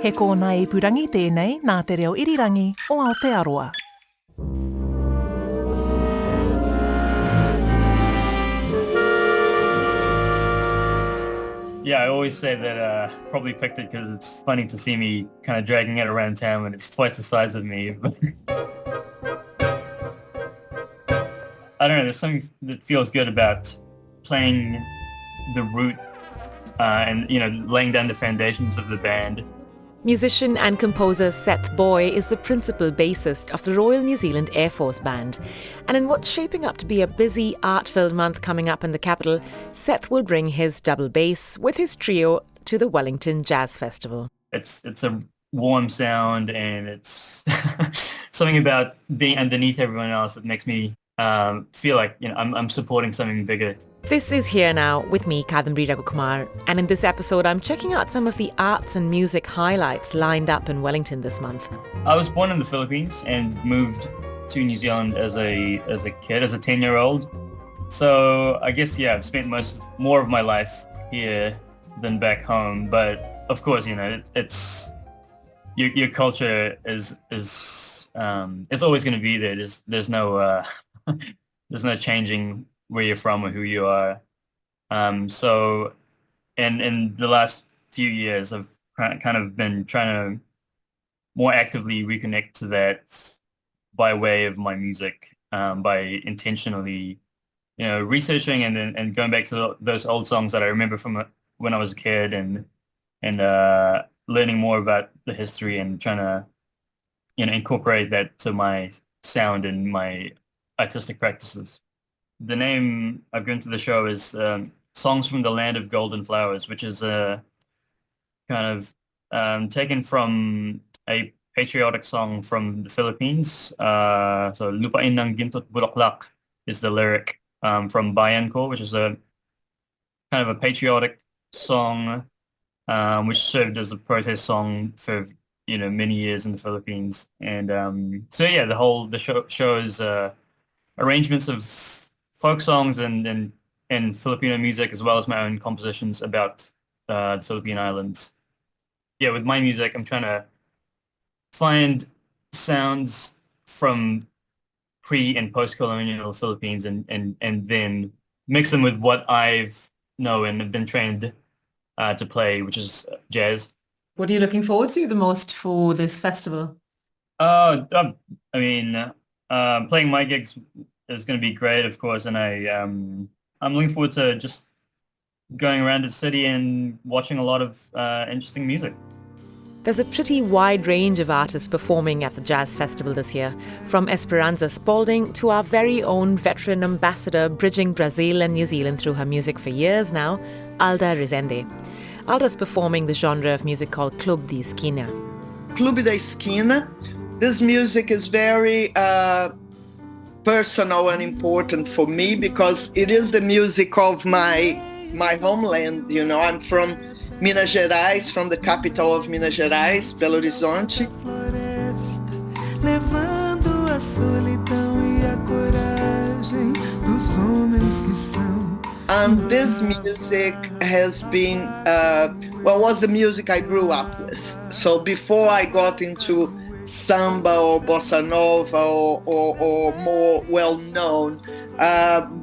He kōna e purangi tēnei nā te reo irirangi o Aotearoa. Yeah, I always say that probably picked it because it's funny to see me kind of dragging it around town when it's twice the size of me. I don't know, there's something that feels good about playing the root and, laying down the foundations of the band. Musician and composer Seth is the principal bassist of the Royal New Zealand Air Force Band. And in what's shaping up to be a busy art-filled month coming up in the capital, Seth will bring his double bass with his trio to the Wellington Jazz Festival. It's a warm sound, and it's something about being underneath everyone else that makes me feel like I'm supporting something bigger. This is Here Now with me, Kadambari Raghukumar, and in this episode I'm checking out some of the arts and music highlights lined up in Wellington this month. I was born in the Philippines and moved to New Zealand as a kid, as a 10-year-old. So I guess, I've spent more of my life here than back home. But of course, it's your culture is it's always going to be there. There's no there's no changing where you're from or who you are. So in the last few years, I've kind of been trying to more actively reconnect to that by way of my music, by intentionally, researching and going back to those old songs that I remember from when I was a kid, and learning more about the history and trying to, incorporate that to my sound and my artistic practices. The name I've given to the show is Songs from the Land of Golden Flowers, which is kind of taken from a patriotic song from the Philippines. So Lupain ng Ginto't Bulaklak is the lyric from Bayan Ko, which is a kind of a patriotic song which served as a protest song for many years in the Philippines. And the show is arrangements of folk songs and Filipino music, as well as my own compositions about the Philippine Islands. Yeah, with my music, I'm trying to find sounds from pre- and post-colonial Philippines and then mix them with what I've know and have been trained to play, which is jazz. What are you looking forward to the most for this festival? Playing my gigs is going to be great, of course, and I'm looking forward to just going around the city and watching a lot of interesting music. There's a pretty wide range of artists performing at the Jazz Festival this year, from Esperanza Spalding to our very own veteran ambassador bridging Brazil and New Zealand through her music for years now, Alda Rezende. Alda's performing the genre of music called Club de Esquina. Club de Esquina, this music is very personal and important for me because it is the music of my homeland. I'm from Minas Gerais, from the capital of Minas Gerais, Belo Horizonte. And this music has been, was the music I grew up with. So before I got into samba or bossa nova or more well-known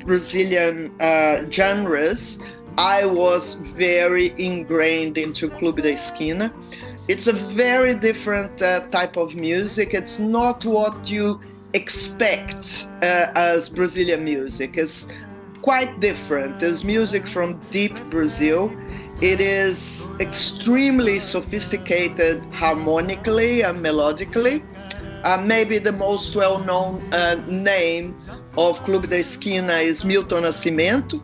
Brazilian genres, I was very ingrained into Club de Esquina. It's a very different type of music. It's not what you expect as Brazilian music. It's quite different. It's music from deep Brazil. It is extremely sophisticated harmonically and melodically. Maybe the most well-known name of Club de Esquina is Milton Nascimento.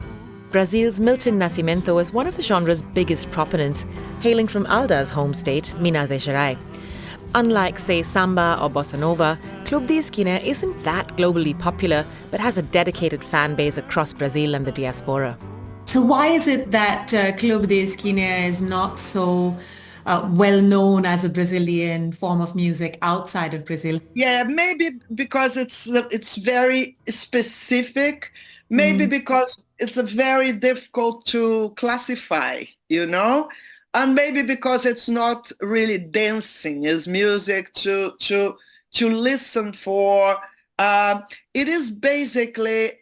Brazil's Milton Nascimento is one of the genre's biggest proponents, hailing from Alda's home state, Minas Gerais. Unlike, say, samba or bossa nova, Club de Esquina isn't that globally popular, but has a dedicated fan base across Brazil and the diaspora. So why is it that Club de Esquina is not so well known as a Brazilian form of music outside of Brazil? Yeah, maybe because it's very specific. Maybe because it's very difficult to classify, And maybe because it's not really dancing, it's music to listen for. It is basically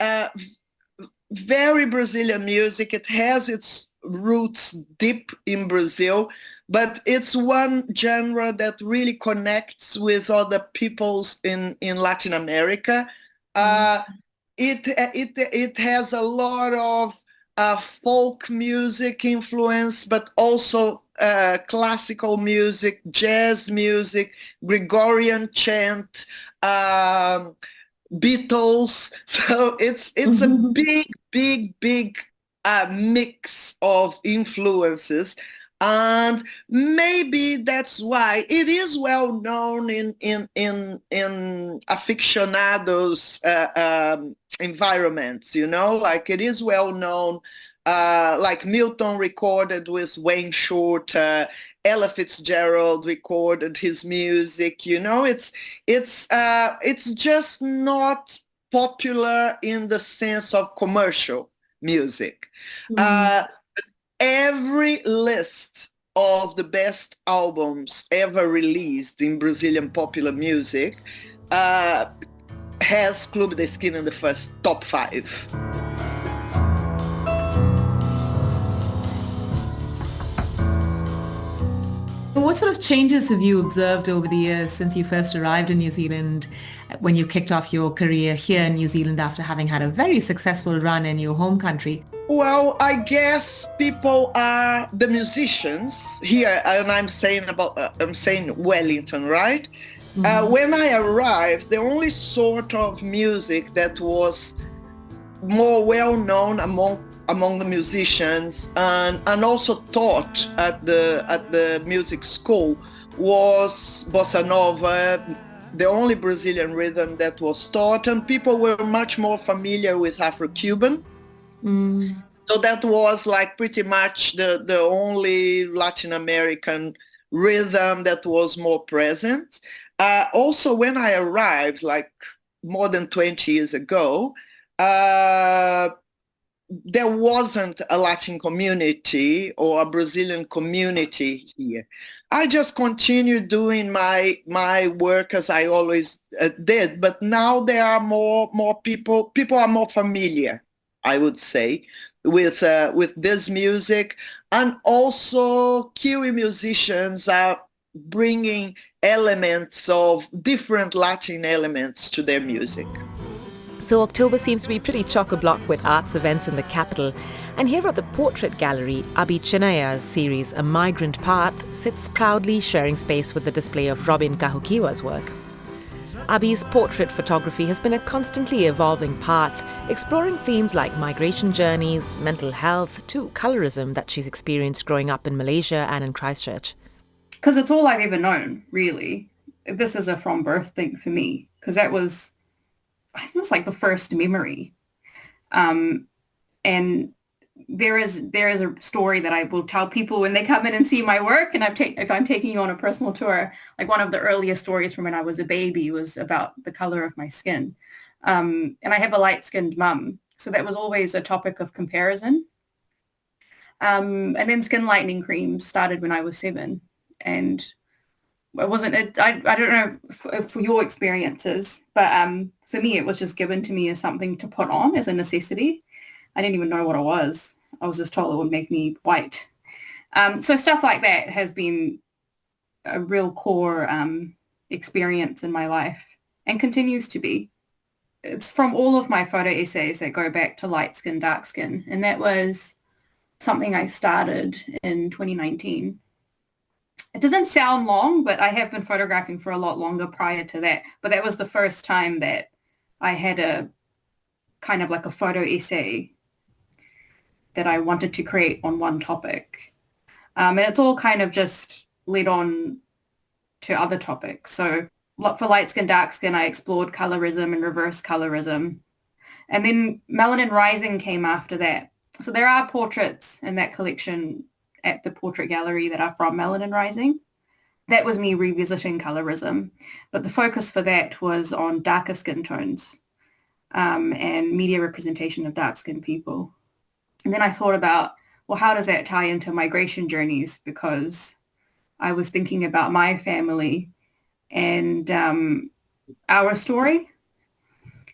very Brazilian music. It has its roots deep in Brazil, but it's one genre that really connects with other peoples in Latin America. It has a lot of folk music influence, but also classical music, jazz music, Gregorian chant, Beatles. So it's a big mix of influences. And maybe that's why it is well known in aficionados environments, like it is well known, like Milton recorded with Wayne Shorter, Ella Fitzgerald recorded his music, it's just not popular in the sense of commercial music. Every list of the best albums ever released in Brazilian popular music has Clube da Esquina in the first top 5. What sort of changes have you observed over the years since you first arrived in New Zealand, when you kicked off your career here in New Zealand after having had a very successful run in your home country? Well, I guess people are the musicians here, and I'm saying Wellington, right? When I arrived, the only sort of music that was more well known among the musicians and also taught at the music school was bossa nova, the only Brazilian rhythm that was taught, and people were much more familiar with Afro-Cuban. So that was like pretty much the only Latin American rhythm that was more present. Also, when I arrived, like more than 20 years ago, there wasn't a Latin community or a Brazilian community here. I just continued doing my work as I always did, but now there are more people are more familiar, I would say, with this music, and also Kiwi musicians are bringing elements of different Latin elements to their music. So October seems to be pretty chock-a-block with arts events in the capital. And here at the Portrait Gallery, Abhi Chinnaih's series A Migrant Path sits proudly sharing space with the display of Robin Kahukiwa's work. Abhi's portrait photography has been a constantly evolving path, exploring themes like migration journeys, mental health, to colorism that she's experienced growing up in Malaysia and in Christchurch. Because it's all I've ever known, really. This is a from birth thing for me, because that was, I think it was like the first memory. And there is a story that I will tell people when they come in and see my work, and if I'm taking you on a personal tour, like one of the earliest stories from when I was a baby was about the color of my skin. And I have a light-skinned mum, so that was always a topic of comparison. And then skin lightening creams started when I was 7, and it wasn't. I don't know for your experiences, but for me, it was just given to me as something to put on as a necessity. I didn't even know what it was. I was just told it would make me white. So stuff like that has been a real core experience in my life and continues to be. It's from all of my photo essays that go back to light skin, dark skin. And that was something I started in 2019. It doesn't sound long, but I have been photographing for a lot longer prior to that. But that was the first time that I had a kind of like a photo essay that I wanted to create on one topic. And it's all kind of just led on to other topics. So for light skin, dark skin, I explored colorism and reverse colorism. And then Melanin Rising came after that. So there are portraits in that collection at the Portrait Gallery that are from Melanin Rising. That was me revisiting colorism. But the focus for that was on darker skin tones and media representation of dark-skinned people. And then I thought about well, how does that tie into migration journeys? Because I was thinking about my family and our story.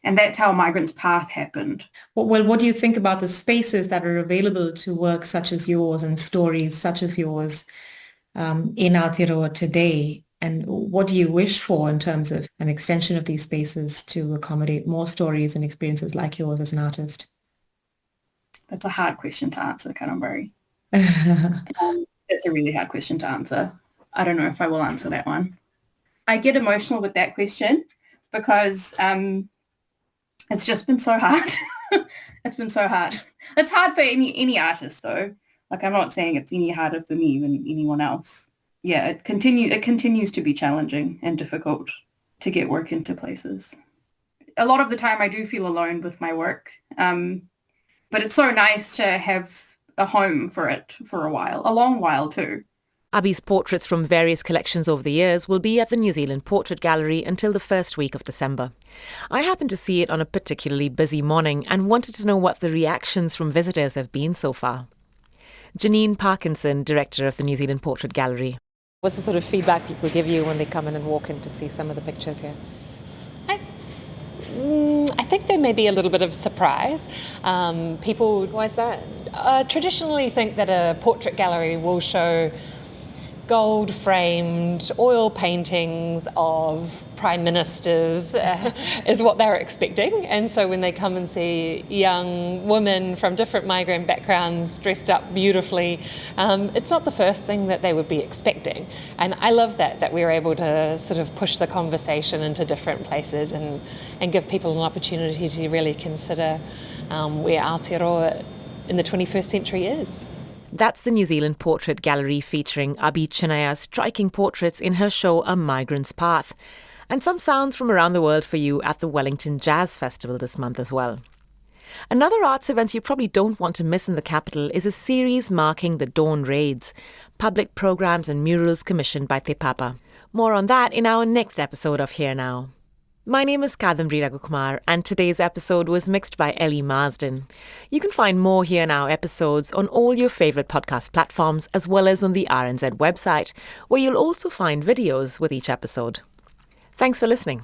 And that's how Migrant's Path happened. Well, what do you think about the spaces that are available to work such as yours and stories such as yours in Aotearoa today? And what do you wish for in terms of an extension of these spaces to accommodate more stories and experiences like yours as an artist? That's a hard question to answer, Kadambari. It's a really hard question to answer. I don't know if I will answer that one. I get emotional with that question because it's just been so hard. It's been so hard. It's hard for any artist though. Like I'm not saying it's any harder for me than anyone else. Yeah, it continues to be challenging and difficult to get work into places. A lot of the time I do feel alone with my work. But it's so nice to have a home for it for a while, a long while too. Abhi's portraits from various collections over the years will be at the New Zealand Portrait Gallery until the first week of December. I happened to see it on a particularly busy morning and wanted to know what the reactions from visitors have been so far. Janine Parkinson, director of the New Zealand Portrait Gallery. What's the sort of feedback people give you when they come in and walk in to see some of the pictures here? I think there may be a little bit of surprise. People, Why is that? Traditionally think that a portrait gallery will show gold-framed oil paintings of prime ministers is what they're expecting. And so when they come and see young women from different migrant backgrounds dressed up beautifully, it's not the first thing that they would be expecting. And I love that we're able to sort of push the conversation into different places and give people an opportunity to really consider where Aotearoa in the 21st century is. That's the New Zealand Portrait Gallery featuring Abhi Chinnaih's striking portraits in her show A Migrant's Path. And some sounds from around the world for you at the Wellington Jazz Festival this month as well. Another arts event you probably don't want to miss in the capital is a series marking the Dawn Raids, public programmes and murals commissioned by Te Papa. More on that in our next episode of Here Now. My name is Kadambari Raghukumar and today's episode was mixed by Ellie Marsden. You can find more Here Now episodes on all your favourite podcast platforms as well as on the RNZ website, where you'll also find videos with each episode. Thanks for listening.